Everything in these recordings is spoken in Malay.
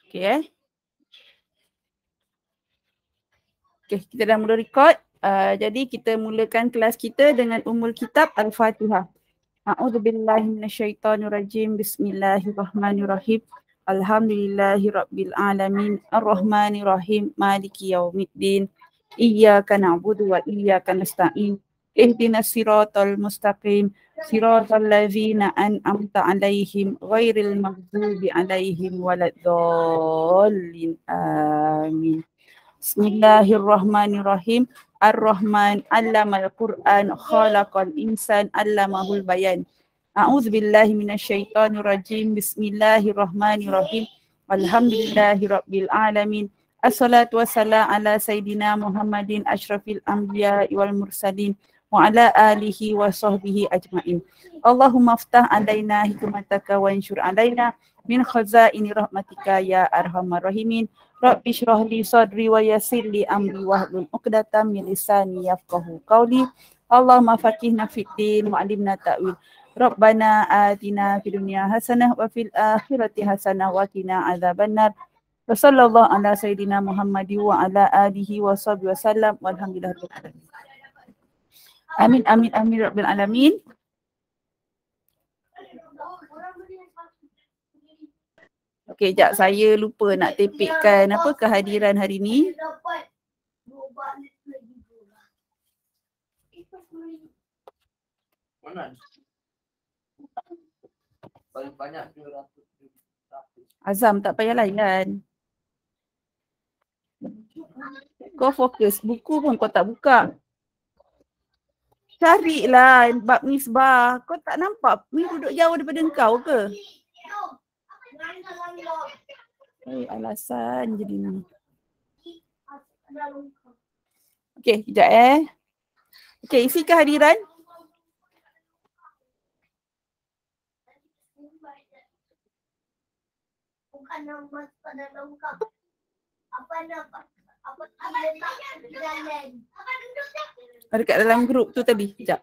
Okay Okay, kita dah mula record. Jadi kita mulakan kelas kita dengan Ummul Kitab Al-Fatihah. A'udzubillahi minasyaitonirrajim. Bismillahirrahmanirrahim. Alhamdulillahirabbil alamin. Arrahmanirrahim. Maliki yaumiddin. Iyyaka na'budu wa iyyaka nasta'in. Ihdinas siratal mustaqim. Siratal ladzina an'amta 'alaihim ghairil maghdubi 'alaihim waladdallin. Amin. Bismillahirrahmanirrahim. Ar-Rahman 'allamal Qur'an khalaqal insan 'allamahul bayan. A'udzubillahi minasyaitonir rajim. Bismillahirrahmanirrahim. Alhamdulillahirabbil alamin. Assalatu wassalamu ala sayidina Muhammadin asyrafil anbiya wal mursalin wa ala alihi wa sahbihi ajmain. Allahumma aftah alaina hikmataka wa anshur alaina min khazaini rahmatika ya arhamar rahimin. Rabbi shrah li sadri wa yassir li amri wahlul 'uqdatam min lisani yafqahu qawli. Allahumma faqihna fid din wa 'allimna ta'wil. Rabbana atina fid dunya hasanah wa fil akhirati hasanah wa qina adzabannar. Wa sallallahu ala sayidina Muhammadi wa ala alihi wa sahbihi wasallam walhamdulillahirabbil alamin. Amin amin amin rabbil alamin. Okey, jap saya lupa nak tipikkan apa kehadiran hari ni. Azam tak payah layan. Kau fokus, buku pun kau tak buka. Carilah bab nisbah. Kau tak nampak ni duduk jauh daripada kau ke? Alasan jadi ni. Okey, sekejap Okey, isi kehadiran. Bukan nama pada lengkap. Apa nama? Apa jalan? Ada kat dalam grup tu tadi. Sekejap.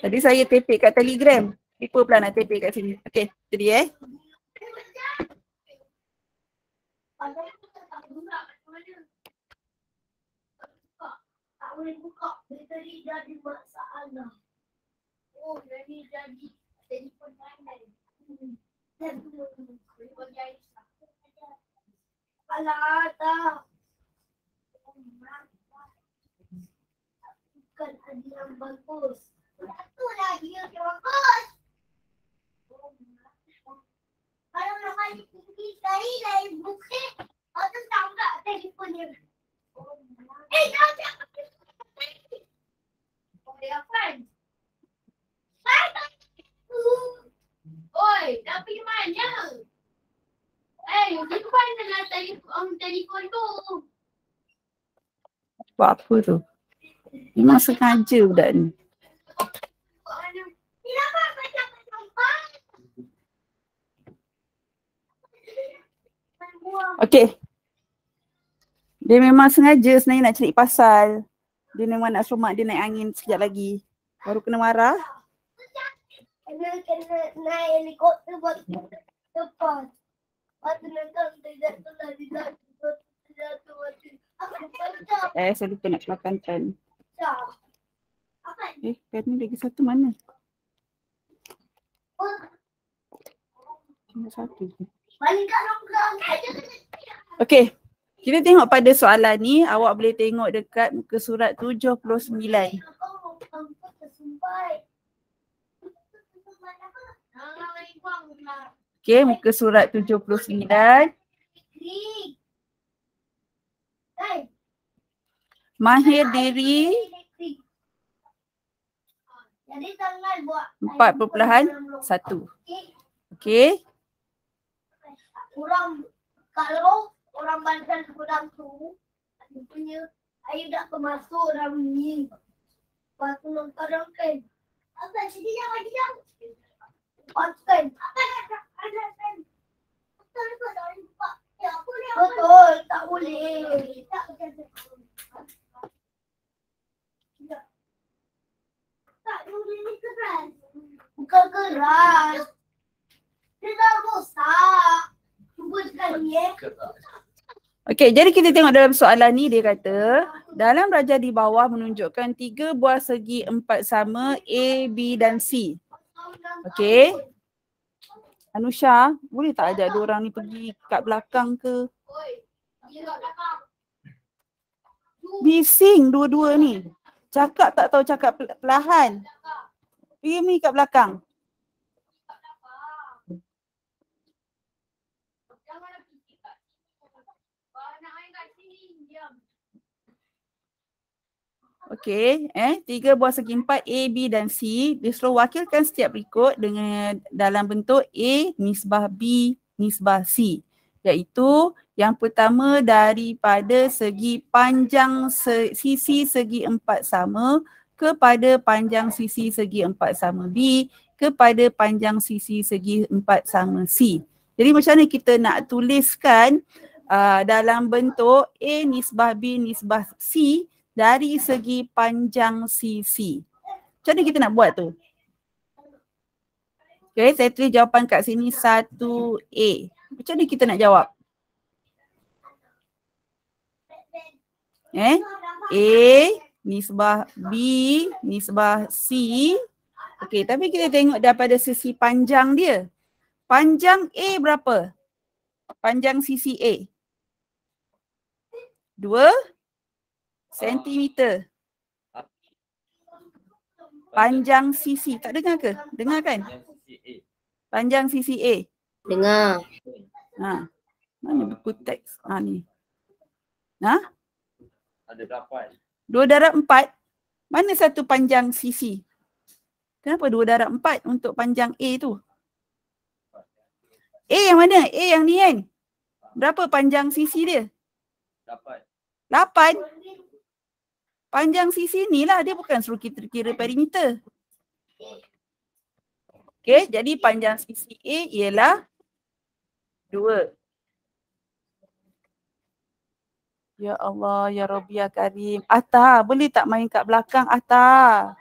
Tadi saya tipik kat Telegram. Lupa pula nak tipik kat sini. Okey, jadi tak boleh buka. Bateri jadi masalah. Oh, jadi permainan. Alah, tak. Bukan ada yang bagus. Itulah dia yang bagus. Kalau nak tinggi sekali lain bukit, atau tak telefonnya. Jangan. Boleh apa? Oi, dah pergi mana? Di mana nak telefon tu? Buat apa tu? Memang sengaja budak ni. Okey. Dia memang sengaja sebenarnya nak cari pasal. Dia memang nak suruh mak dia naik angin sekejap lagi. Baru kena marah. Kena naik helikopter buat tepat. Waktu nonton tidak saya lupa nak kelakan kan. Kan ni lagi satu mana? Cuma satu. Okey. Kita tengok pada soalan ni, awak boleh tengok dekat muka surat 79. Okey, muka surat 79. Mahir diri 4.1. Okey. Kalau orang Banten kurang tu, punya air dah kemasuk dalam ni. Lepas tu kadang kan. Apa jadi yang Kan. Betul, tak boleh. Tak boleh ni keras. Bukan keras. Dia Okey, jadi kita tengok dalam soalan ni dia kata, dalam raja di bawah menunjukkan 3 buah segi 4 sama A, B dan C. Okey. Anusha, boleh tak ajak dua orang ni pergi kat belakang ke? Bising dua-dua ni. Cakap tak tahu cakap perlahan. Pergi ni kat belakang. Okey, 3 buah segi 4 A, B dan C disuruh wakilkan setiap berikut dengan dalam bentuk A nisbah B nisbah C. Iaitu yang pertama daripada segi panjang sisi segi 4 sama kepada panjang sisi segi 4 sama B kepada panjang sisi segi 4 sama C. Jadi macam mana kita nak tuliskan dalam bentuk A nisbah B nisbah C dari segi panjang sisi. Macam mana kita nak buat tu? Okay, saya tulis jawapan kat sini 1A. Macam mana kita nak jawab? A nisbah B nisbah C. Okay, tapi kita tengok daripada sisi panjang dia. Panjang A berapa? Panjang sisi A. 2 sentimeter. Panjang sisi. Tak dengar ke? Dengar kan? Panjang sisi A. Dengar. Mana buku teks? Ni. Ada 8. 2 darab 4. Mana satu panjang sisi? Kenapa 2 darab 4 untuk panjang A tu? A yang mana? A yang ni kan? Berapa panjang sisi dia? 8. Panjang sisi ni lah, dia bukan suruh kita kira perimeter. Okey, jadi panjang sisi A ialah 2. Ya Allah, Ya Rabbi, Ya Karim. Atta, boleh tak main kat belakang, Atta?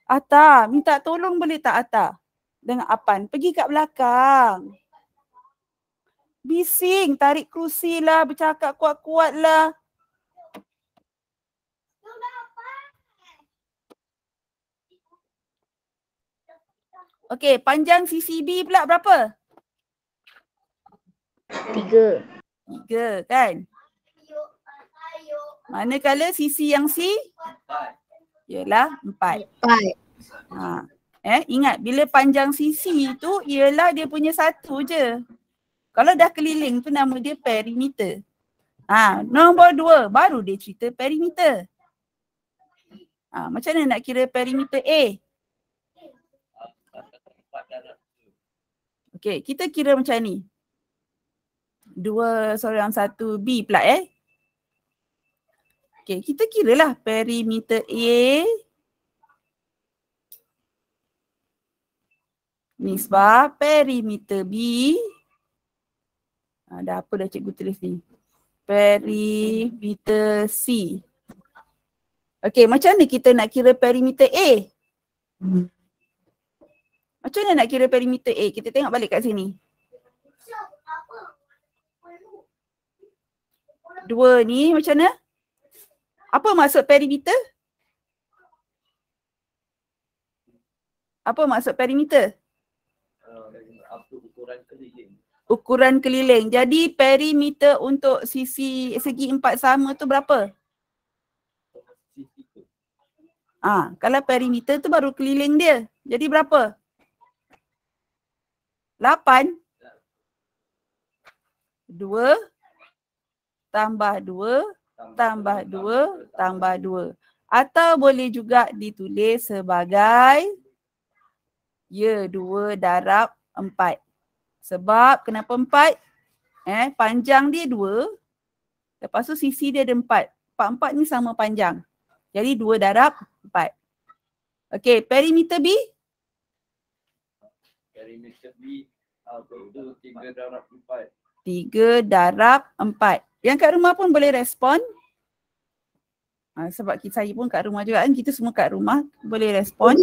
Atta, minta tolong boleh tak Atta? Dengan Apan, pergi kat belakang. Bising, tarik kerusi lah, bercakap kuat-kuat lah. Okey, panjang sisi B pula berapa? 3. 3 kan? Manakala sisi yang C ialah 4. 4. Ingat bila panjang sisi tu ialah dia punya satu je. Kalau dah keliling tu nama dia perimeter. Nombor 2 baru dia cerita perimeter. Macam mana nak kira perimeter A? Okey, kita kira macam ni. 1 B pula Okey, kita kiralah perimeter A nisbah perimeter B. Dah apa dah cikgu tulis ni? Perimeter C. Okey, macam mana kita nak kira perimeter A? Macam mana nak kira perimeter A? Kita tengok balik kat sini. 2 ni macam mana? Apa maksud perimeter? Apa maksud perimeter? Ukuran keliling. Ukuran keliling. Jadi perimeter untuk segi 4 sama tu berapa? Kalau perimeter tu baru keliling dia. Jadi berapa? 8. 2 tambah 2 tambah 2 tambah 2. Atau boleh juga ditulis sebagai 2 darab 4. Sebab kenapa 4? Panjang dia 2. Lepas tu sisi dia ada 4. 4 ni sama panjang. Jadi 2 darab 4. Okey, perimeter B? Perimeter B itu 3 darab 4. 3 darab 4. Yang kat rumah pun boleh respon. Sebab saya pun kat rumah juga kan. Kita semua kat rumah boleh respon.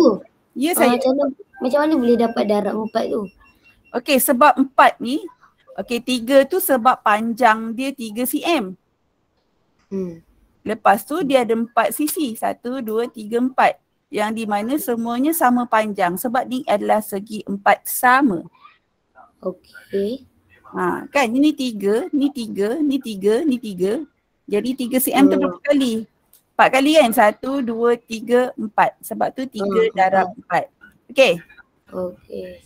Ya saya. Macam mana boleh dapat darab 4 tu? Okey, sebab 4 ni, okey 3 tu sebab panjang dia 3 cm. Lepas tu dia ada 4 sisi. 1, 2, 3, 4. Yang di mana semuanya sama panjang sebab ni adalah segi 4 sama. Okey. Kan ini 3, ni 3, ni 3, ni 3. Jadi 3 cm tu berapa kali? 4 kali kan? 1, 2, 3, 4. Sebab tu 3 darab 4. Okey. Okey.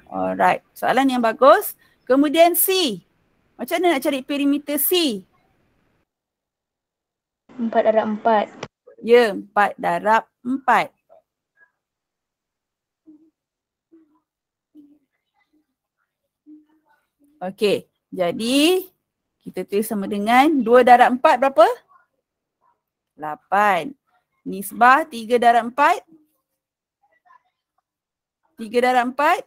Alright. Soalan yang bagus. Kemudian C. Macam mana nak cari perimeter C? 4 darab 4. Ya, 4 darab 4. Okey, jadi kita tulis sama dengan 2 darab 4 berapa? 8. Nisbah 3 darab 4? 3 darab 4?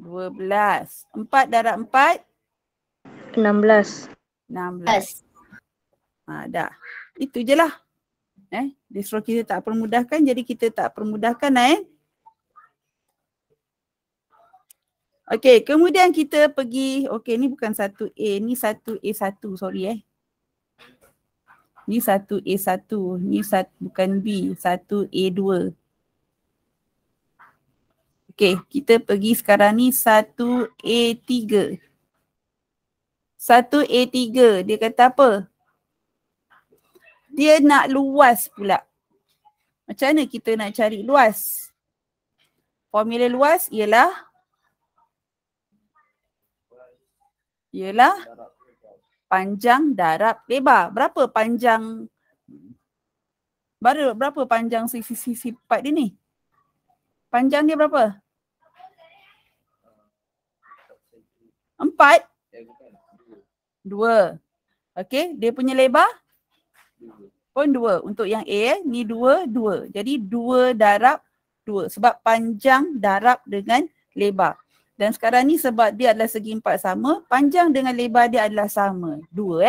12. 4 darab 4? 16. 16. Dah. Itu je lah. Dia suruh kita tak permudahkan, jadi kita tak permudahkan lah. Okey, kemudian kita pergi, okey ni bukan 1A, ni 1A1, sorry Ni 1A1, ni bukan B, 1A2. Okey, kita pergi sekarang ni 1A3. 1A3, dia kata apa? Dia nak luas pula. Macam mana kita nak cari luas? Formula luas ialah panjang darab lebar. Berapa panjang sisi 4 dia ni? Panjang dia berapa? 4? 2. Okey, dia punya lebar? Pun 2. Untuk yang A ni 2, 2. Jadi 2 darab 2 sebab panjang darab dengan lebar. Dan sekarang ni sebab dia adalah segi 4 sama, panjang dengan lebar dia adalah sama. 2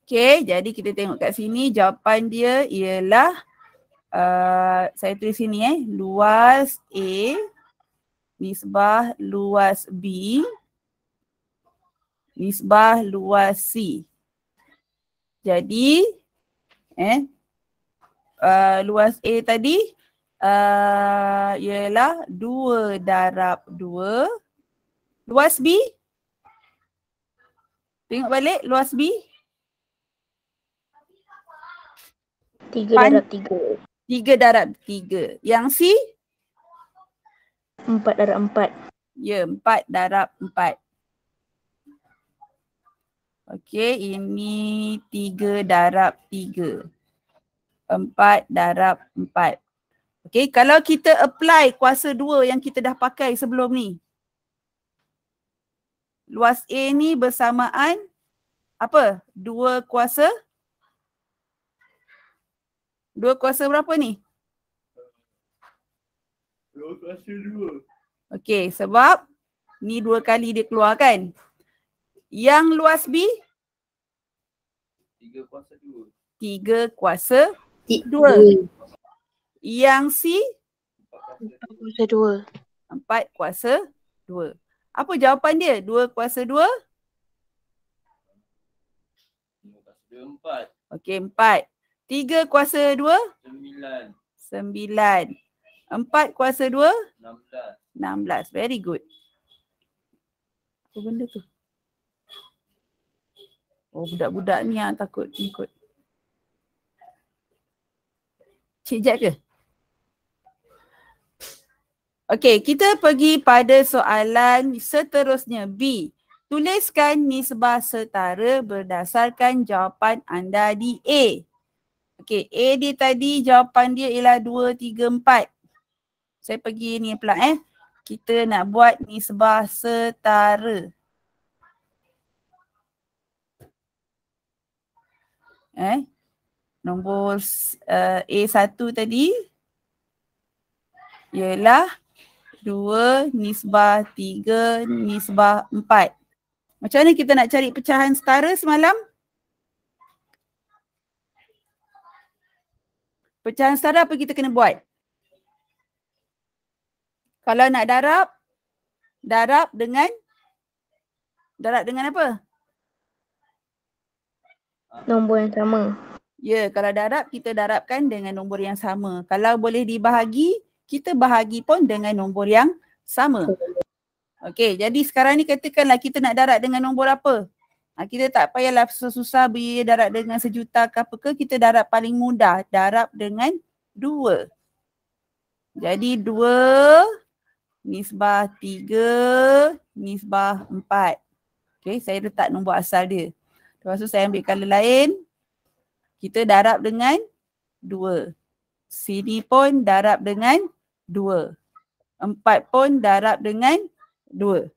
Okey, jadi kita tengok kat sini jawapan dia ialah saya tulis sini luas A nisbah luas B nisbah luas C. Jadi luas A tadi ialah 2 darab 2. Luas B? Tengok balik luas B. 3 darab 3. 3 darab 3. Yang C? 4 darab 4. Ya, 4 darab 4. Okey, ini 3 darab 3. 4 darab 4. Okey, kalau kita apply kuasa 2 yang kita dah pakai sebelum ni. Luas A ni bersamaan apa? 2 kuasa? 2 kuasa berapa ni? 2 kuasa 2. Okey, sebab ni 2 kali dia keluar kan? Yang luas B? 3 kuasa 2. 3 kuasa 2. Yang C? 4 kuasa 2. 4 kuasa 2. Apa jawapan dia? 2 kuasa 2? 5 kuasa 2, 4. Okey, 4. 3 kuasa 2? 9. 9. 4 kuasa 2? 16. 16. Very good. Apa benda tu? Oh, budak-budak ni yang takut ikut. Cik Jack ke? Okey, kita pergi pada soalan seterusnya B. Tuliskan nisbah setara berdasarkan jawapan anda di A. Okey, A dia tadi jawapan dia ialah 2, 3, 4. Saya pergi ni pula Kita nak buat nisbah setara. Nombor A1 tadi ialah 2 nisbah 3 nisbah 4. Macam mana kita nak cari pecahan setara semalam? Pecahan setara apa kita kena buat? Kalau nak darab dengan apa? Nombor yang sama. Ya, kalau darab kita darabkan dengan nombor yang sama. Kalau boleh dibahagi, kita bahagi pun dengan nombor yang sama. Okey, jadi sekarang ni katakanlah kita nak darab dengan nombor apa? Kita tak payahlah susah darab dengan 1,000,000 ke apa ke, kita darab paling mudah. Darab dengan 2. Jadi 2 nisbah 3 nisbah 4. Okey, saya letak nombor asal dia. Lepas tu saya ambil color lain. Kita darab dengan 2. Sini pun darab dengan 2. 4 pun darab dengan 2.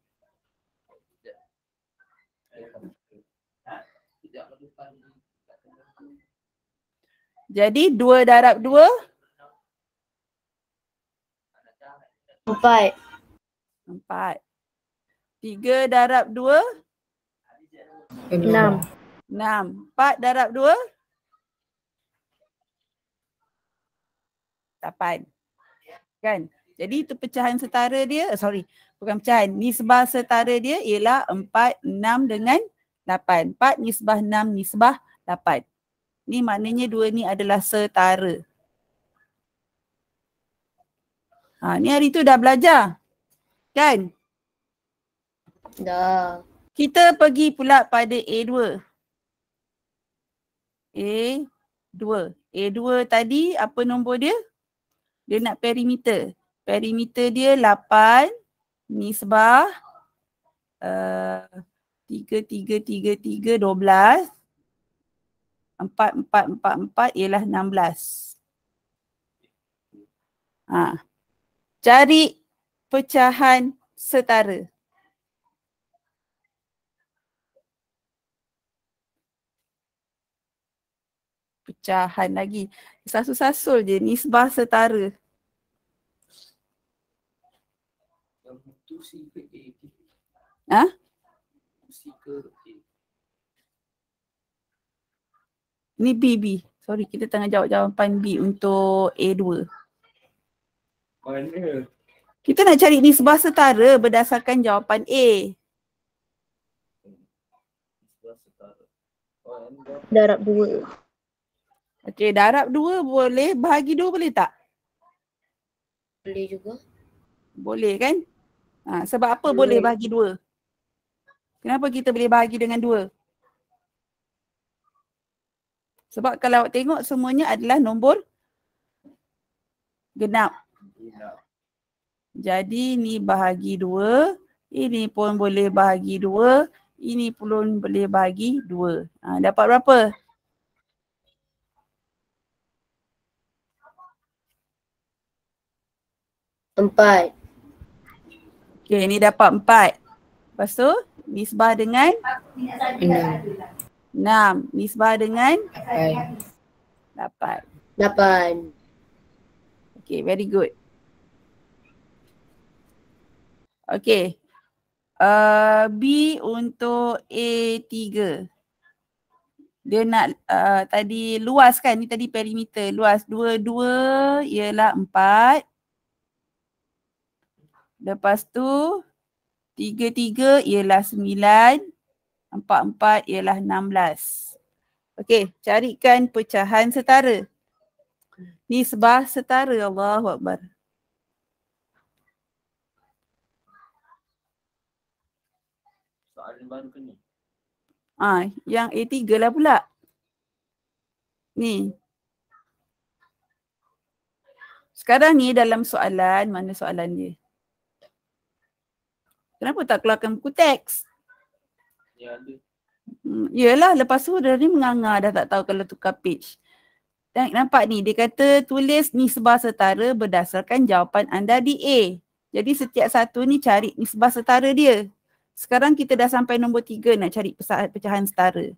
Jadi 2 darab 2? 4. 4. 3 darab 2? 6. 6. 4 darab 2? 8. Kan? Jadi itu pecahan setara dia, bukan pecahan, nisbah setara dia ialah 4, 6 dengan 8. 4 nisbah 6 nisbah 8. Ni maknanya 2 ni adalah setara. Ni hari tu dah belajar. Kan? Dah. Kita pergi pula pada A2. A2 tadi apa nombor dia? Dia nak perimeter. Perimeter dia 8 nisbah 3, 3, 3, 3, 12. 4, 4, 4, 4 ialah 16. Cari pecahan setara. Pecahan lagi. Sasul-sasul je, nisbah setara. Ni B. Sorry, kita tengah jawab jawapan B untuk A2. Mana? Kita nak cari nisbah setara berdasarkan jawapan A. Darab 2. Okey, darab 2 boleh, bahagi 2 boleh tak? Boleh juga. Boleh kan? Sebab apa boleh bahagi 2? Kenapa kita boleh bahagi dengan 2? Sebab kalau awak tengok semuanya adalah nombor genap. Jadi ni bahagi 2, ini pun boleh bahagi 2, ini pun boleh bahagi 2. Dapat berapa? Empat. Okey, ni dapat 4. Lepas tu nisbah dengan 6. Nisbah dengan 8. 8. Okay, very good. Okay. B untuk A3. Dia nak tadi luas kan? Ni tadi perimeter. Luas 2 ialah 4. Lepas tu 3 ialah 9. 4 ialah 16. Okay, carikan pecahan setara. Nisbah setara. Allahu Akbar. Soalan baru ke ni? Yang A3 lah pula. Ni. Sekarang ni dalam soalan, mana soalan dia? Kenapa tak keluarkan buku teks? Ya ada. Yelah, lepas tu dia ni menganga dah tak tahu kalau tukar page. Dan nampak ni, dia kata tulis nisbah setara berdasarkan jawapan anda di A. Jadi setiap satu ni cari nisbah setara dia. Sekarang kita dah sampai nombor 3 nak cari pecahan setara.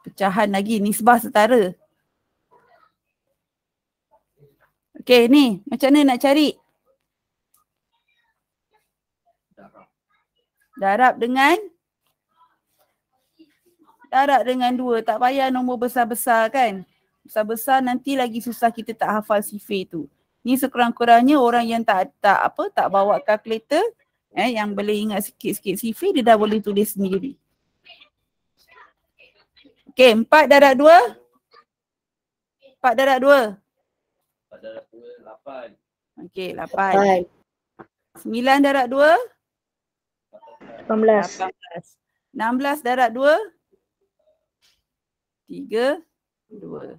Pecahan lagi, nisbah setara. Okey ni, macam mana nak cari? Darab dengan 2. Tak payah nombor besar-besar kan? Besar-besar nanti lagi susah kita tak hafal sifir tu. Ni sekurang-kurangnya orang yang tak bawa kalkulator, yang boleh ingat sikit-sikit sifir, dia dah boleh tulis sendiri. Okey, 4 darab 2. 4 darab 2. 4 darab 2, 8. Okey, 8. 9 darab 2. 18. 16 darab 2. 3, 2.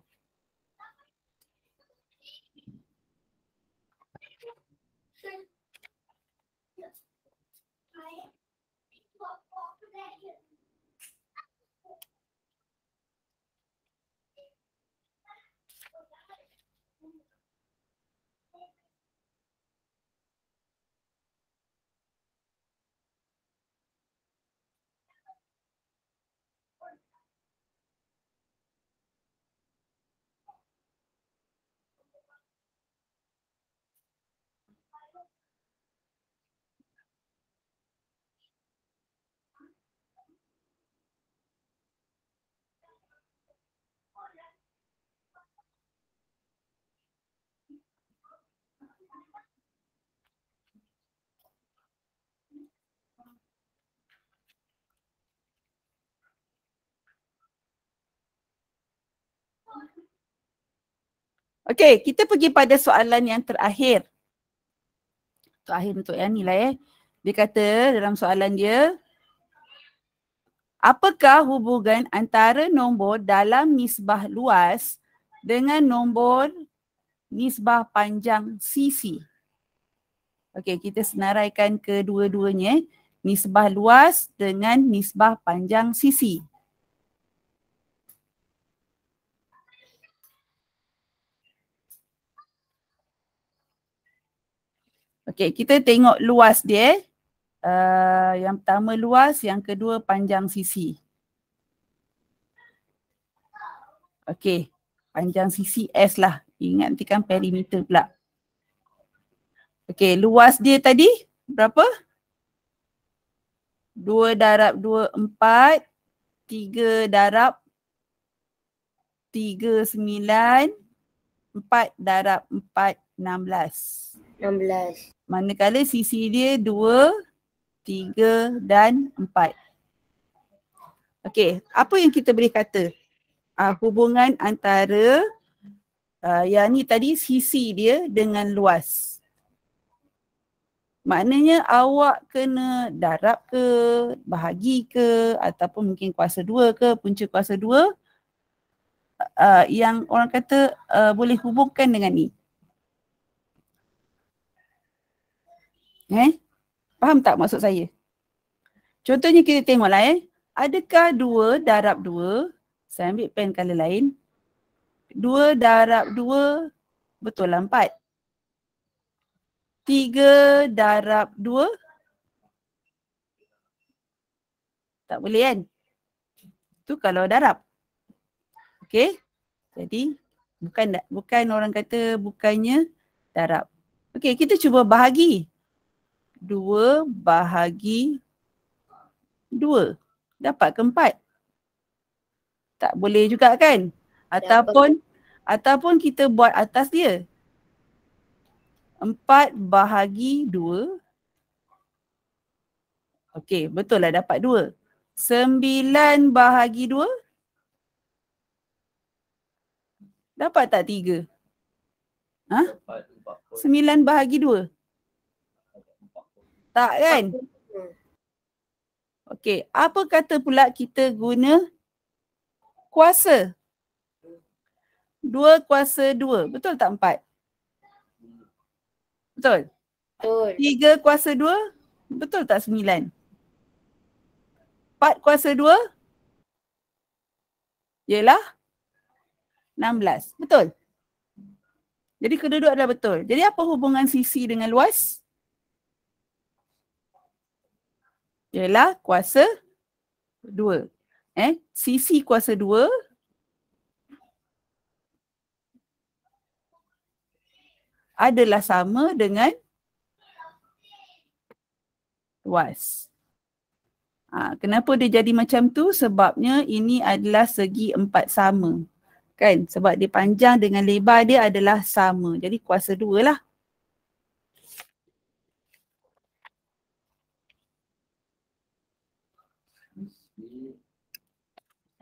Okey, kita pergi pada soalan yang terakhir. Terakhir untuk yang ni lah Dia kata dalam soalan dia, apakah hubungan antara nombor dalam nisbah luas dengan nombor nisbah panjang sisi? Okey, kita senaraikan kedua-duanya. Nisbah luas dengan nisbah panjang sisi. Okey, kita tengok luas dia. Yang pertama luas, yang kedua panjang sisi. Okey, panjang sisi S lah. Ingat nanti kan perimeter pula. Okey, luas dia tadi berapa? 2 darab 2, 4. 3 darab 3, 9. 4 darab 4, 16. 16. Manakala sisi dia 2, 3 dan 4. Okey, apa yang kita boleh kata? Hubungan antara yang ni tadi sisi dia dengan luas. Maknanya awak kena darab ke, bahagi ke, ataupun mungkin kuasa 2 ke, punca kuasa 2 yang orang kata boleh hubungkan dengan ni. Faham tak maksud saya? Contohnya kita tengoklah adakah 2 darab 2, saya ambil pen color lain. 2 darab 2 betul lah 4. 3 darab 2 tak boleh kan? Tu kalau darab. Okey. Jadi bukan orang kata bukannya darab. Okey, kita cuba bahagi. 2 bahagi 2. Dapat ke 4? Tak boleh juga kan? Ataupun kita buat atas dia. 4 bahagi 2. Okey, betul lah dapat 2. 9 bahagi 2. Dapat tak 3? 9 bahagi 2. Tak kan? Okey, apa kata pula kita guna kuasa? 2 kuasa 2. Betul tak 4? Betul? Betul. 3 kuasa 2. Betul tak 9? 4 kuasa 2. Ialah 16. Betul? Jadi kedua-dua adalah betul. Jadi apa hubungan sisi dengan luas? Ialah kuasa 2. Sisi kuasa 2 adalah sama dengan luas. Kenapa dia jadi macam tu? Sebabnya ini adalah segi 4 sama. Kan? Sebab dia panjang dengan lebar dia adalah sama. Jadi kuasa 2 lah.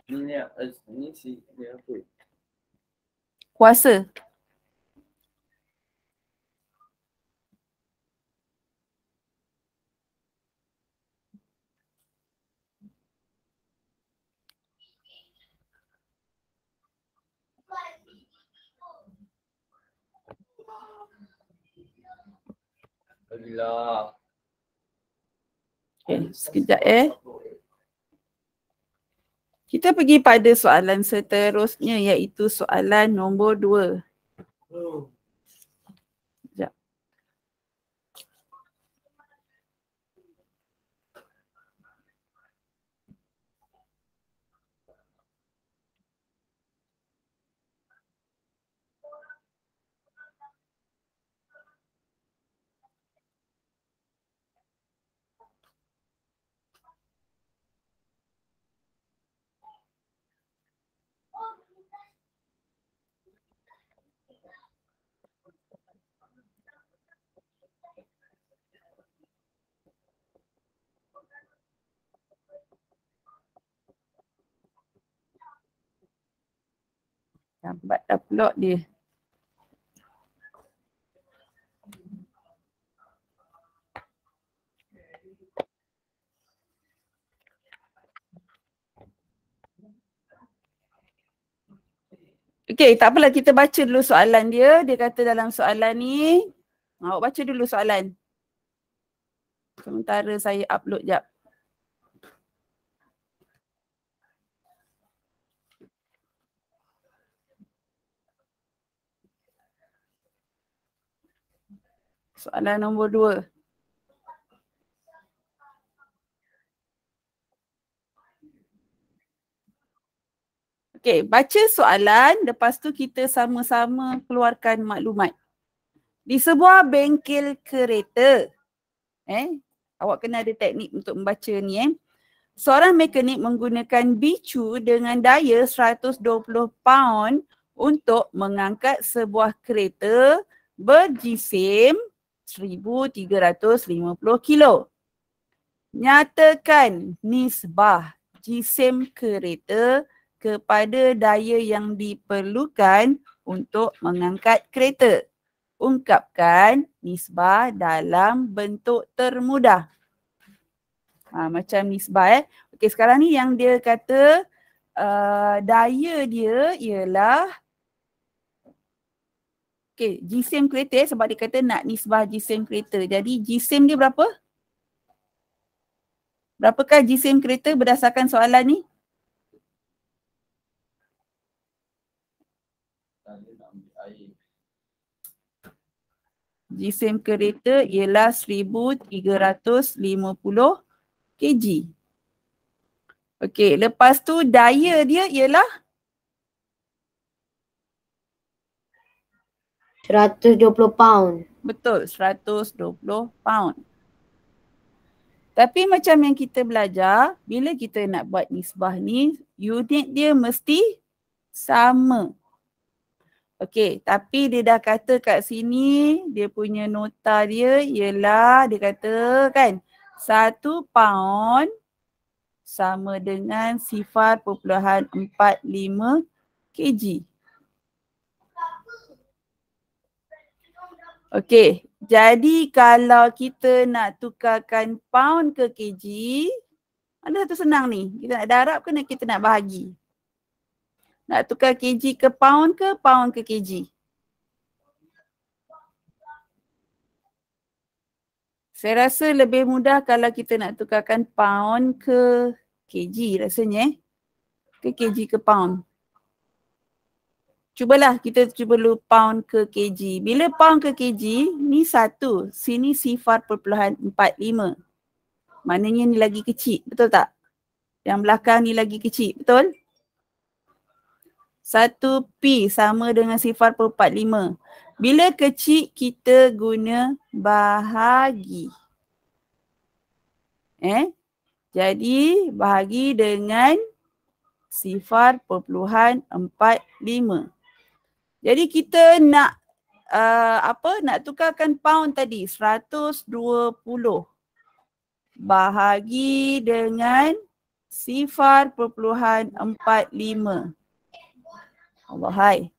Ini si ni apa? Kuasa. Alhamdulillah. Okay, sekejap Kita pergi pada soalan seterusnya iaitu soalan nombor 2. Sekejap. Lambat dah pula dia. Okey, tak apalah, kita baca dulu soalan dia. Dia kata dalam soalan ni, awak baca dulu soalan. Sementara saya upload jap. Soalan nombor 2. Okey, baca soalan, lepas tu kita sama-sama keluarkan maklumat. Di sebuah bengkel kereta, awak kena ada teknik untuk membaca ni. Seorang mekanik menggunakan bicu dengan daya 120 pound untuk mengangkat sebuah kereta berjisim 1350 kilo. Nyatakan nisbah jisim kereta kepada daya yang diperlukan untuk mengangkat kereta. Ungkapkan nisbah dalam bentuk termudah. Macam nisbah Okey, sekarang ni yang dia kata daya dia ialah jisim kereta sebab dia kata nak nisbah jisim kereta. Jadi jisim dia berapa? Berapakah jisim kereta berdasarkan soalan ni? Jisim kereta ialah 1350 kg. Okey, lepas tu daya dia ialah 120 pound. betul, 120 pound. Tapi macam yang kita belajar, bila kita nak buat nisbah ni, unit dia mesti sama. Okey, tapi dia dah kata kat sini, dia punya nota dia ialah, dia kata kan, 1 pound sama dengan 0.45 kg. Okey, jadi kalau kita nak tukarkan pound ke kg, ada satu senang ni, kita nak darab ke kita nak bahagi? Nak tukar kg ke pound ke kg? Saya rasa lebih mudah kalau kita nak tukarkan pound ke kg rasanya ke kg ke pound. Cubalah kita cuba dulu pound ke kg. Bila pound ke kg, ni 1, sini 0.45. Maknanya ni lagi kecil, betul tak? Yang belakang ni lagi kecil, betul? 1p sama dengan 0.45. Bila kecil, kita guna bahagi. Jadi bahagi dengan 0.45. Jadi kita nak nak tukarkan pound tadi 120 bahagi dengan 0.45. Allah hai.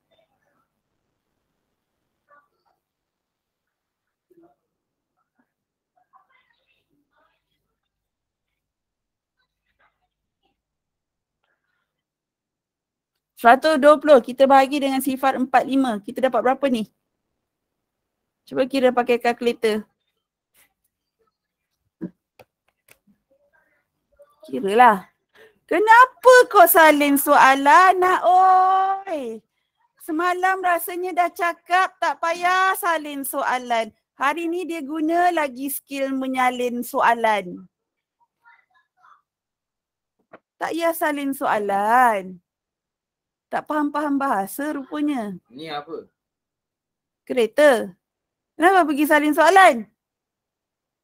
$120 kita bahagi dengan 0.45. Kita dapat berapa ni? Cuba kira pakai kalkulator. Kiralah. Kenapa kau salin soalan nak oi? Semalam rasanya dah cakap tak payah salin soalan. Hari ni dia guna lagi skill menyalin soalan. Tak payah salin soalan. Tak faham-faham bahasa rupanya. Ni apa? Kereta. Kenapa pergi salin soalan?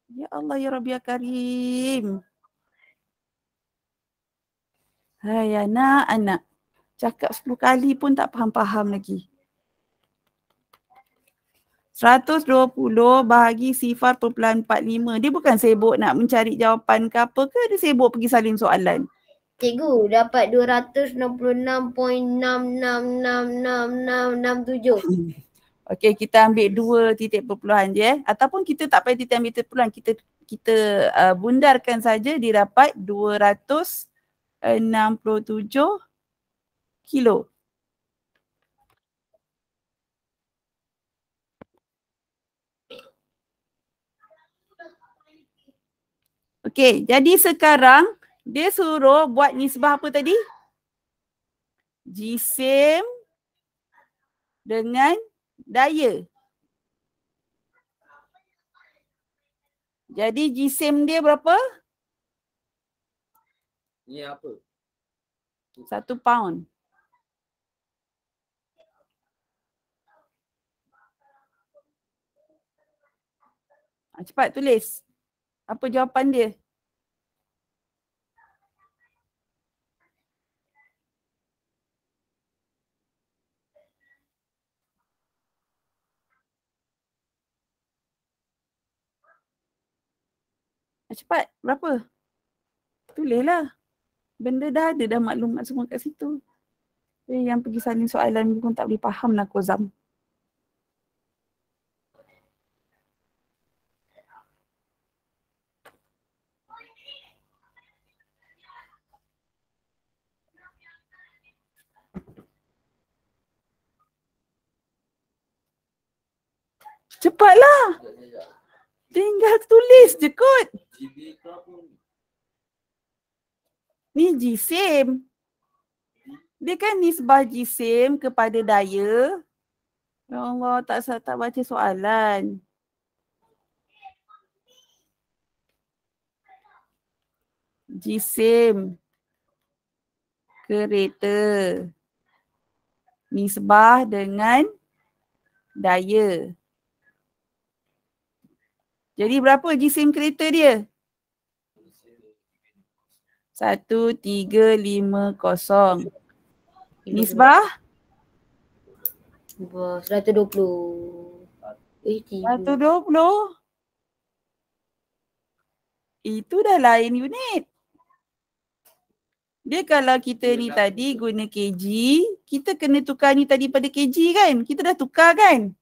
Ya Allah ya Rabbi ya Karim. Hai anak-anak. Cakap 10 kali pun tak faham-faham lagi. 120 bahagi 0.45. Dia bukan sibuk nak mencari jawapan ke apa ke? Dia sibuk pergi salin soalan. Cikgu, dapat 266.6666667. Okey, kita ambil 2 titik perpuluhan je. Ataupun kita tak payah titik ambil titik perpuluhan. Kita bundarkan saja dia dapat 267 kilo. Okey, jadi sekarang dia suruh buat nisbah apa tadi? Jisim dengan daya. Jadi jisim dia berapa? Ni apa? 1 pound. Cepat tulis. Apa jawapan dia? Cepat, berapa? Tulislah. Benda dah ada dah maklumat semua kat situ. Yang pergi salin soalan pun tak boleh faham lah Kozam. Cepatlah. Tinggal tulis je kot. GB ke apa ni? Ni jisim. Dia kan nisbah jisim kepada daya. Ya Allah, tak baca soalan. Jisim kereta. Nisbah dengan daya. Jadi berapa jisim kereta dia? 1350. Nisbah? 120. 120. Itu dah lain unit. Dia kalau kita ni tadi guna kg, kita kena tukar ni tadi pada kg kan? Kita dah tukar kan?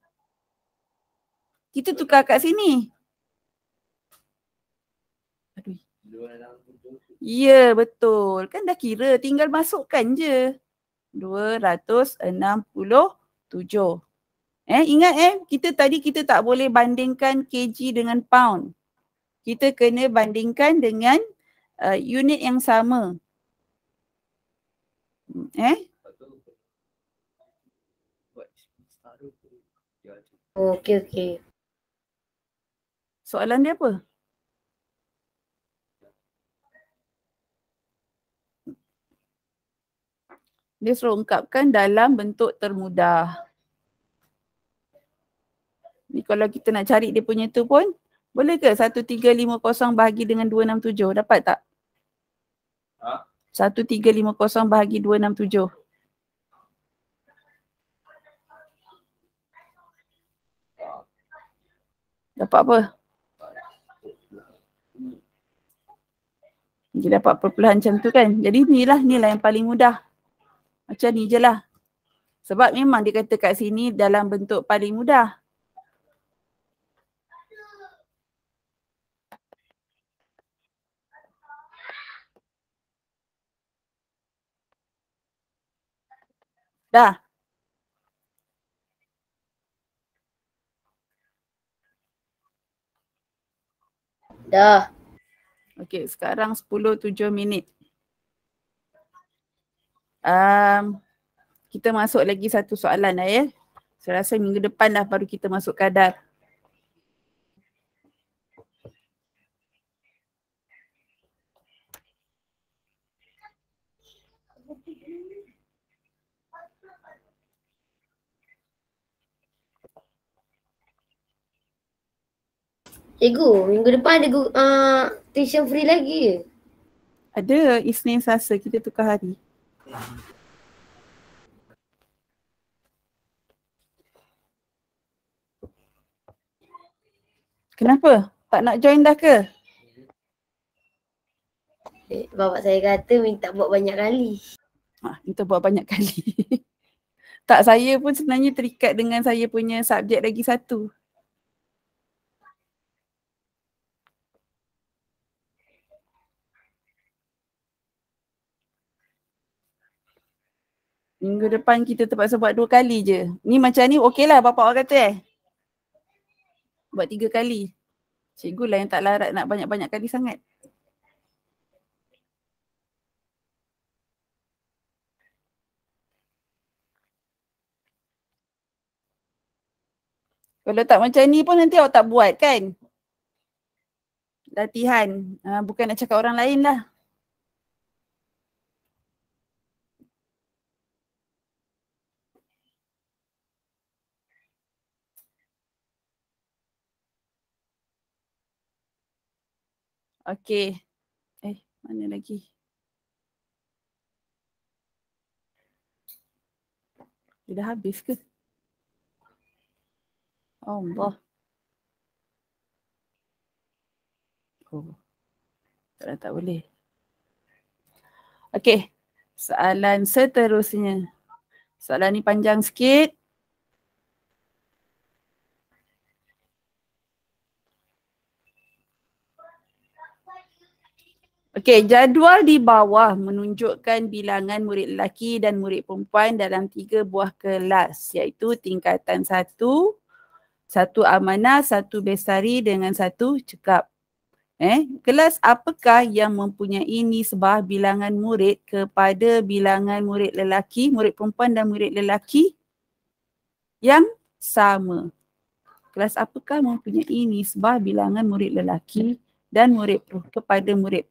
Kita tukar kat sini. Aduh. Ya, betul. Kan dah kira, tinggal masukkan je. 267. Ingat kita tadi kita tak boleh bandingkan kg dengan pound. Kita kena bandingkan dengan unit yang sama. Okey. Soalan dia apa? Dia suruh ungkapkan dalam bentuk termudah. Ni kalau kita nak cari dia punya tu pun, boleh ke 1350 bahagi dengan 267? Dapat tak? 1350 bahagi 267. Dapat apa? Dia dapat perpuluhan macam tu kan. Jadi inilah nilai yang paling mudah. Macam ni je lah. Sebab memang dia kata kat sini dalam bentuk paling mudah. Dah. Dah. Okey, sekarang 10.07 minit. Kita masuk lagi satu soalan lah ya. Saya rasa minggu depan lah baru kita masuk kadar. Cikgu, minggu depan ada tuition free lagi ke? Ada Isnin Selasa kita tukar hari. Kenapa? Tak nak join dah ke? Bapak saya kata minta buat banyak kali. Kita buat banyak kali. Tak, saya pun sebenarnya terikat dengan saya punya subjek lagi satu. Minggu depan kita terpaksa buat 2 kali je. Ni macam ni okey lah bapak awak kata Buat 3 kali. Cikgu lah yang tak larat nak banyak-banyak kali sangat. Kalau tak macam ni pun nanti awak tak buat kan? Latihan. Bukan nak cakap orang lain lah. Okey. Mana lagi? Dia dah habis ke? Allah. Tak boleh. Okey. Soalan seterusnya. Soalan ni panjang sikit. Okey, jadual di bawah menunjukkan bilangan murid lelaki dan murid perempuan dalam 3 buah kelas, iaitu tingkatan 1, 1 amanah, 1 bestari dengan 1 cekap. Kelas apakah yang mempunyai nisbah bilangan murid kepada bilangan murid lelaki, murid perempuan dan murid lelaki yang sama? Kelas apakah mempunyai nisbah bilangan murid lelaki dan murid kepada murid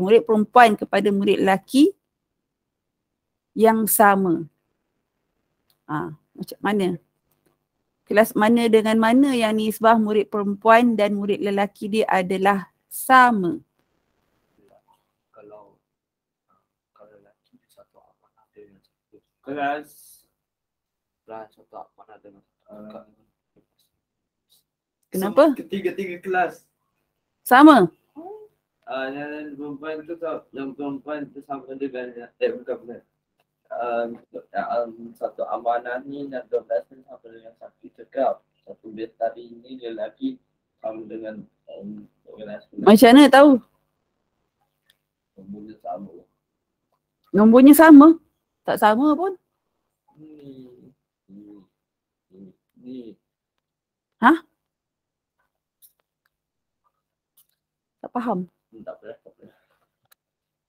murid perempuan kepada murid lelaki yang sama? Macam mana? Kelas mana dengan mana yang nisbah murid perempuan dan murid lelaki dia adalah sama? Kalau lelaki satu amanah dengan satu kelas satu amanah dengan Kenapa? Ketiga-tiga kelas Sama? yang perempuan tu sama dengan bukan. Satu amanah ni dan 12 ni sama dengan satu cekap. Satu bestari ni lelaki sama dengan Macam mana tahu? Nombornya sama. Nombornya sama? Tak sama pun. Ni. Tak faham. Tak boleh.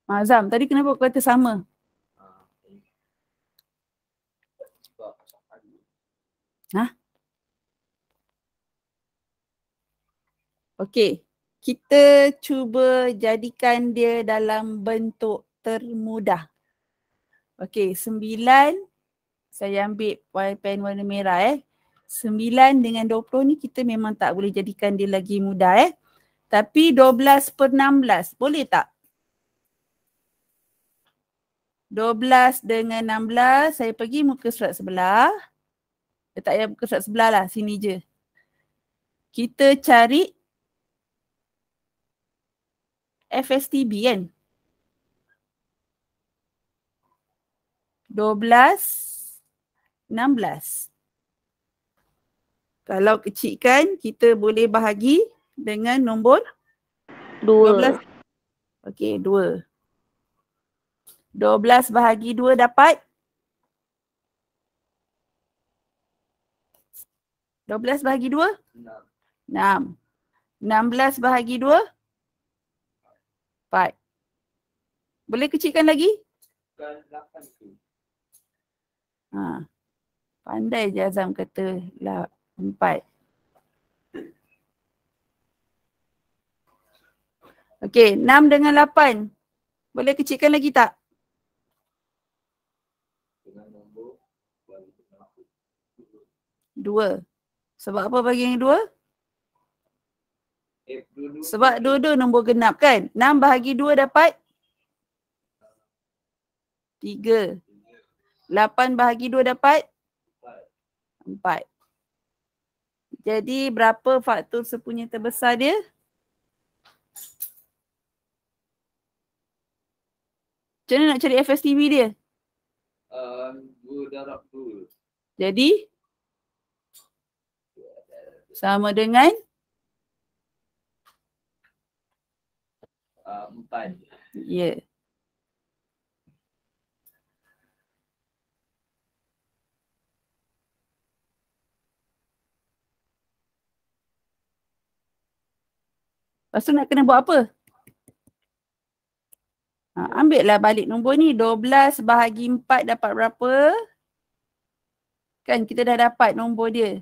Azam, tadi kenapa kau kata sama? Okey. Kita cuba jadikan dia dalam bentuk termudah. Okey, 9. Saya ambil pen warna merah 9 dengan 20 ni kita memang tak boleh jadikan dia lagi mudah Tapi 12/16 boleh tak? 12 dengan 16, saya pergi muka surat sebelah. Tak payah muka surat sebelah lah, sini je. Kita cari FSTB kan? 12, 16. Kalau kecilkan, kita boleh bahagi dengan nombor 12. 2. Okey, 2. 12 bahagi 2 dapat 12 bahagi 2? 6. 16 bahagi 2? 4. Boleh kecilkan lagi? Bukan 8 tu. Ha. Pandai je Azam kata 4. Okey, 6 dengan 8. Boleh kecilkan lagi tak? Dengan nombor 2. Sebab apa bagi yang 2? dua-dua. Sebab 2 nombor genap kan? 6 bahagi 2 dapat 3. 8 bahagi 2 dapat 4. Jadi berapa faktor sepunya terbesar dia? Macam mana nak cari FSTB dia? 2 darab 2. Jadi sama dengan 4. ya. Lepas tu nak kena buat apa? Ambil lah balik nombor ni. 12 bahagi 4 dapat berapa? Kan kita dah dapat nombor dia.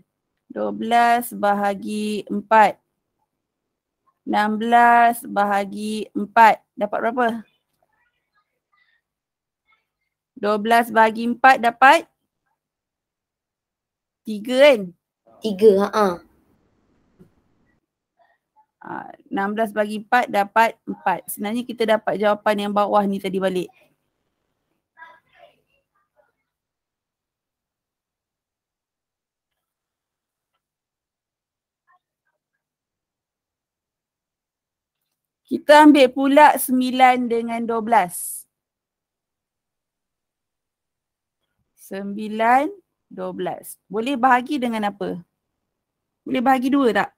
12 bahagi 4. 16 bahagi 4. Dapat berapa? 12 bahagi 4 dapat 3 kan? 3, 16 bagi 4 dapat 4. Sebenarnya kita dapat jawapan yang bawah ni tadi balik. Kita ambil pula 9 dengan 12. 9, 12. Boleh bahagi dengan apa? Boleh bahagi 2 tak?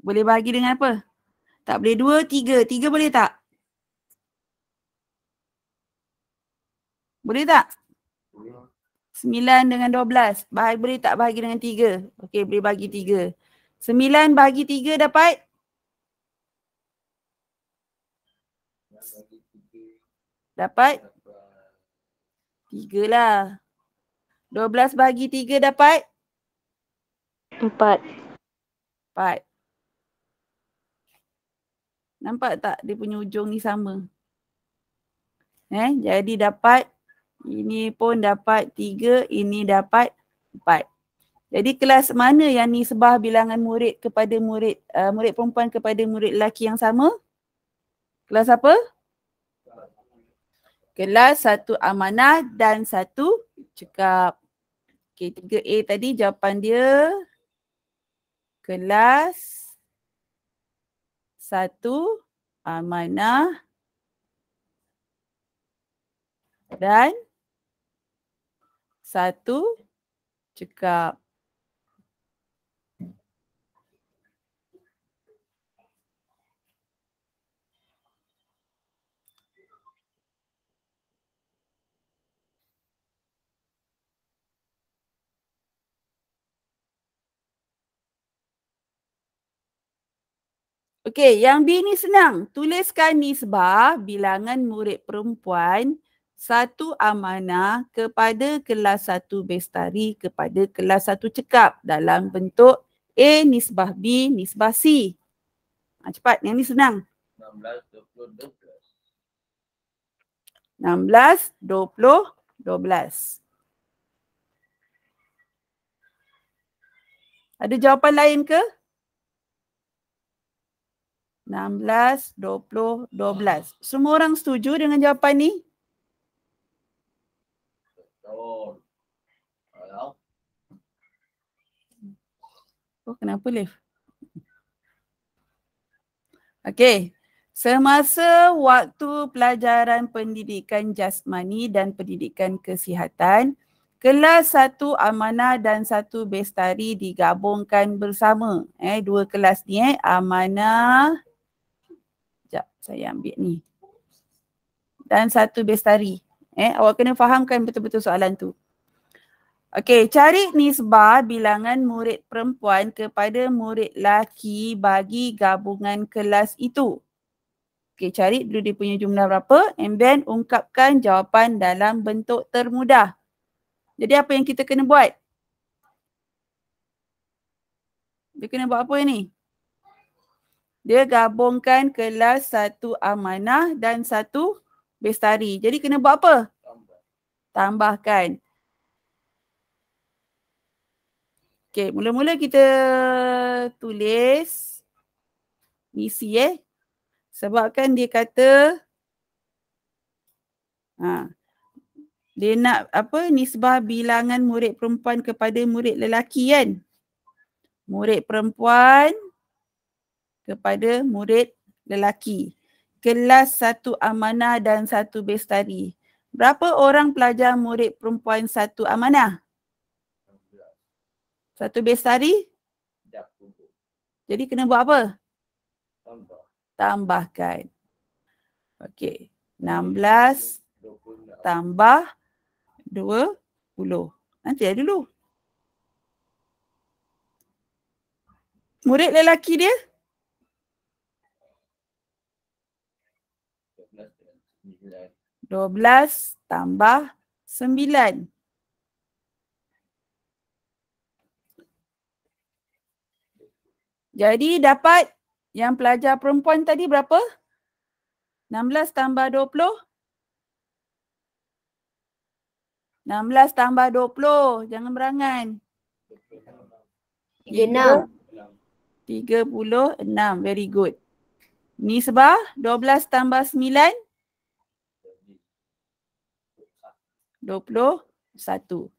Boleh bahagi dengan apa? Tak boleh 2, 3. 3 boleh tak? Boleh tak? 9 dengan 12. Boleh tak bahagi dengan 3? Okey, boleh bahagi 3. 9 bahagi 3 dapat? Dapat? 3 lah. 12 bahagi 3 dapat? 4. 4. Nampak tak dia punya ujung ni sama? Jadi dapat, ini pun dapat 3, ini dapat 4. Jadi kelas mana yang nisbah bilangan murid kepada murid perempuan kepada murid lelaki yang sama? Kelas apa? Kelas 1 amanah dan 1 cekap. Okey, 3A tadi jawapan dia kelas 1 amanah dan 1 cekap. Okey, yang B ni senang. Tuliskan nisbah bilangan murid perempuan 1 amanah kepada kelas 1 bestari kepada kelas 1 cekap dalam bentuk A nisbah B nisbah C. Cepat, yang ni senang. 16, 20, 12. 16, 20, 12. Ada jawapan lain ke? 16, 20, 12. Semua orang setuju dengan jawapan ni? Betul. Kalau Oh, kenapa lift? Okey. Semasa waktu pelajaran pendidikan jasmani dan pendidikan kesihatan, kelas 1 amanah dan 1 bestari digabungkan bersama. Dua kelas ni amanah. Sekejap, saya ambil ni. Dan 1 bestari. Awak kena fahamkan betul-betul soalan tu. Okey, cari nisbah bilangan murid perempuan kepada murid lelaki bagi gabungan kelas itu. Okey, cari dulu dia punya jumlah berapa and then ungkapkan jawapan dalam bentuk termudah. Jadi apa yang kita kena buat? Dia kena buat apa ni? Dia gabungkan kelas 1 amanah dan 1 bestari. Jadi kena buat apa? Tambahkan. Okey, mula-mula kita tulis misi sebabkan dia kata dia nak apa nisbah bilangan murid perempuan kepada murid lelaki kan? Murid perempuan kepada murid lelaki. Kelas 1 amanah dan 1 bestari. Berapa orang pelajar murid perempuan 1 amanah? 1 bestari? Jadi kena buat apa? Tambahkan. Okey. 16 tambah 20. Nanti ada dulu. Murid lelaki dia? 12 tambah 9. Jadi dapat yang pelajar perempuan tadi berapa? 16 tambah 20? 16 tambah 20. Jangan berangan. 36. 36. Very good. Nisbah 12 tambah 9? 21.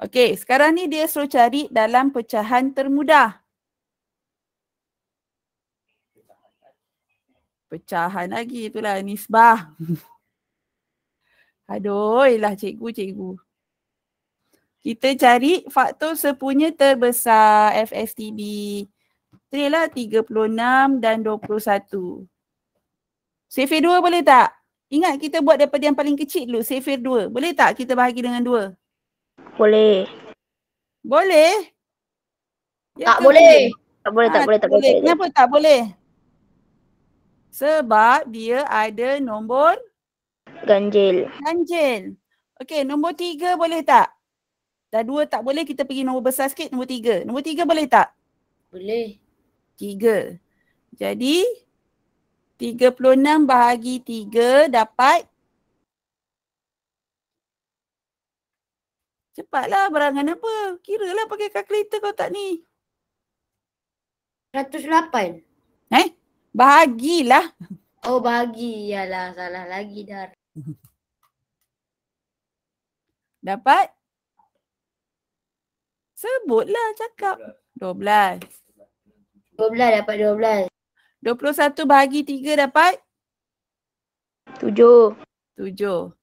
Okey, sekarang ni dia suruh cari dalam pecahan termudah. Pecahan lagi itulah nisbah. Aduh lah cikgu. Kita cari faktor sepunya terbesar FSTB. Itulah 36 dan 21. Sifir 2 boleh tak? Ingat kita buat daripada yang paling kecil dulu. Sifir 2. Boleh tak kita bahagi dengan 2? Boleh. Boleh? Ya Tak ke boleh. Tak boleh. Kenapa tak boleh? Sebab dia ada nombor Ganjil. Okey, nombor 3 boleh tak? Dah 2 tak boleh, kita pergi nombor besar sikit, nombor 3. Nombor 3 boleh tak? Boleh. 3. Jadi 36 bahagi 3 dapat. Cepatlah, berangan apa? Kiralah pakai kalkulator kau tak ni. 108. Bahagilah. Oh bahagi. Yalah salah lagi dah. Dapat? Sebutlah cakap. 12. 12 dapat 12. 21 bahagi 3 dapat? 7. 7.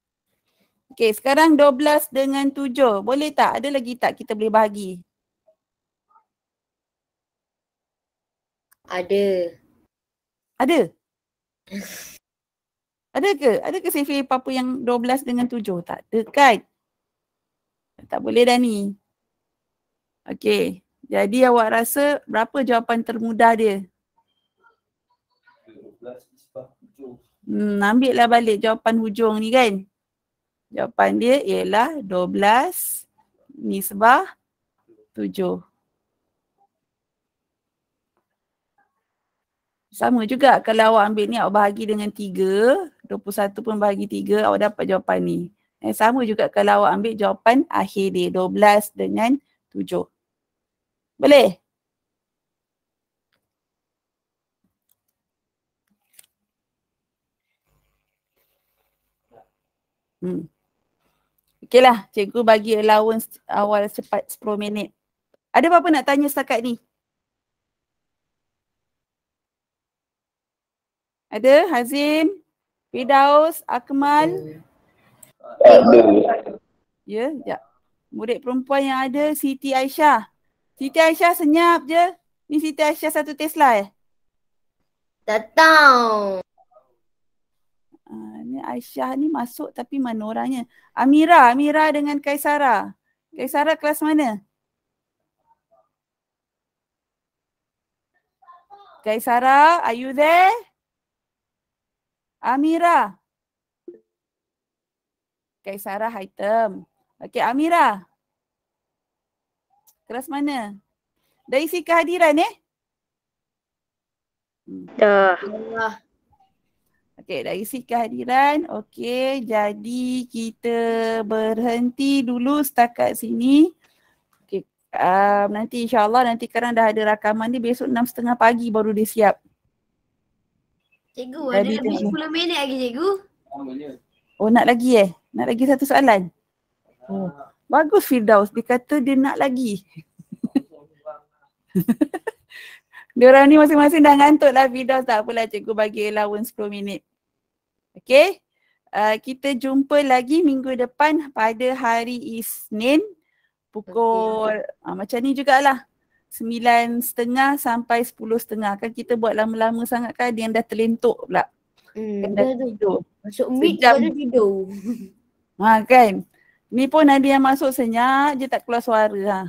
Okey, sekarang 12 dengan 7. Boleh tak? Ada lagi tak kita boleh bahagi? Ada. Ada? Ada ke? Ada ke sifir apa-apa yang 12 dengan 7? Tak ada kan? Tak boleh dah ni. Okey. Jadi awak rasa berapa jawapan termudah dia? 12 Ambil lah balik jawapan hujung ni kan. Jawapan dia ialah 12 nisbah 7. Sama juga kalau awak ambil ni awak bahagi dengan 3, 21 pun bahagi 3, awak dapat jawapan ni. Sama juga kalau awak ambil jawapan akhir dia 12 dengan 7. Boleh? Okey lah, cikgu bagi allowance awal cepat 10 minit. Ada apa-apa nak tanya setakat ni? Ada? Hazim? Firdaus? Akmal? Ya, sekejap. Murid perempuan yang ada Siti Aisyah. Siti Aisyah senyap je. Ni Siti Aisyah 1 Tesla Tak tahu. Ni Aisyah ni masuk tapi mana orangnya? Amira dengan Kaisara. Kaisara kelas mana? Kaisara, are you there? Amira. Kaisara item. Okey, Amira. Kelas mana? Dah isi kehadiran Dah. Allah. Okey, dah isi kehadiran. Okey, jadi kita berhenti dulu setakat sini. Okey, nanti insyaAllah nanti sekarang dah ada rakaman dia, besok 6:30 pagi baru dia siap. Cikgu, ada Jadi lebih 10 minit lagi cikgu. Oh, nak lagi Nak lagi satu soalan? Oh, bagus Firdaus. Dia kata dia nak lagi. Diorang ni masing-masing dah ngantuk lah Firdaus. Tak apalah, cikgu bagi allowance 10 minit. Okay. Kita jumpa lagi minggu depan pada hari Isnin. Pukul macam ni jugalah. 9:30 sampai 10:30. Kan kita buat lama-lama sangat kan, dia yang dah terlentuk pula. Kan dah tidur. Masuk mic Sejam. baru tidur. Kan. Ni pun ada yang masuk senyap je tak keluar suara.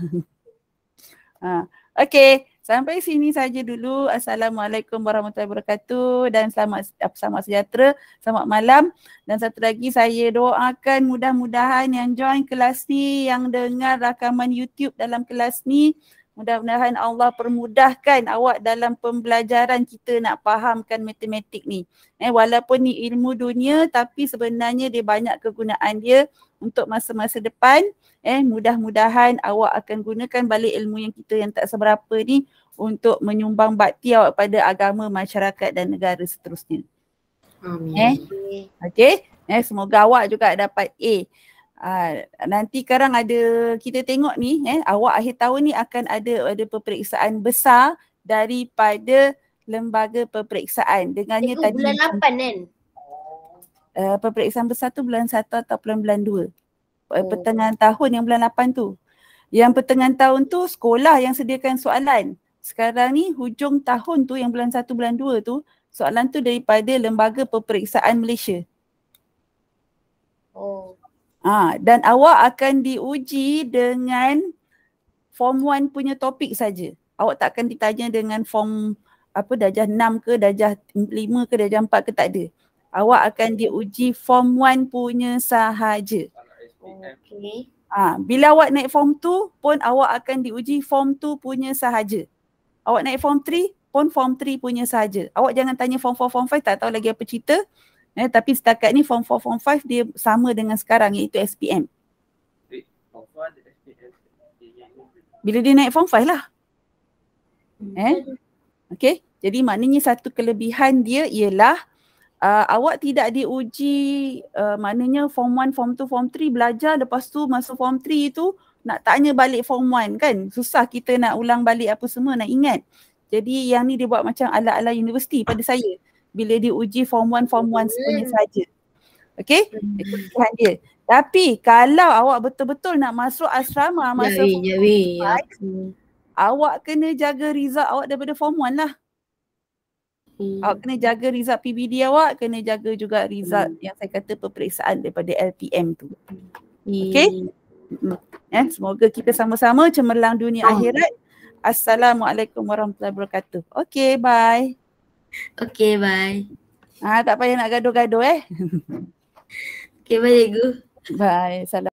Okay. Sampai sini saja dulu. Assalamualaikum warahmatullahi wabarakatuh dan selamat sejahtera, selamat malam. Dan satu lagi saya doakan mudah-mudahan yang join kelas ni, yang dengar rakaman YouTube dalam kelas ni, mudah-mudahan Allah permudahkan awak dalam pembelajaran kita nak fahamkan matematik ni. Walaupun ni ilmu dunia tapi sebenarnya dia banyak kegunaan dia untuk masa-masa depan. Mudah-mudahan awak akan gunakan balik ilmu yang kita yang tak seberapa ni untuk menyumbang bakti awak pada agama, masyarakat dan negara seterusnya. Amin. Okay. Semoga awak juga dapat A. Nanti sekarang ada, kita tengok ni, awak akhir tahun ni akan ada peperiksaan besar daripada lembaga peperiksaan. Dengannya tadi bulan 8 kan? Peperiksaan besar tu bulan 1 atau bulan 2. Pertengahan tahun yang bulan 8 tu. Yang pertengahan tahun tu sekolah yang sediakan soalan. Sekarang ni hujung tahun tu yang bulan 1 bulan 2 tu, soalan tu daripada Lembaga Peperiksaan Malaysia. Dan awak akan diuji dengan form 1 punya topik saja. Awak tak akan ditanya dengan form darjah 6 ke, darjah 5 ke, darjah 4 ke, tak ada. Awak akan diuji form 1 punya sahaja. Okey. Bila awak naik form 2 pun awak akan diuji form 2 punya sahaja. Awak naik form 3 pun form 3 punya sahaja. Awak jangan tanya form 4, form 5 tak tahu lagi apa cerita. Tapi setakat ni form 4, form 5 dia sama dengan sekarang iaitu SPM. Bila dia naik form 5 lah. Okay. Jadi maknanya satu kelebihan dia ialah awak tidak diuji, maknanya form 1, form 2, form 3 belajar, lepas tu masuk form 3 tu nak tanya balik form 1 kan. Susah kita nak ulang balik apa semua, nak ingat. Jadi yang ni dia buat macam ala-ala universiti pada saya. Bila diuji form 1 punya saja. Okay, kelebihan dia. Tapi kalau awak betul-betul nak masuk asrama masa form 5, awak kena jaga result awak daripada form 1 lah. Awak kena jaga result PBD awak, kena jaga juga result yang saya kata peperiksaan daripada LPM tu. Okay? Semoga kita sama-sama cemerlang dunia akhirat. Assalamualaikum warahmatullahi wabarakatuh. Okay, bye. Okay, bye. Tak payah nak gaduh-gaduh Okay, bye cikgu. Bye. Salam.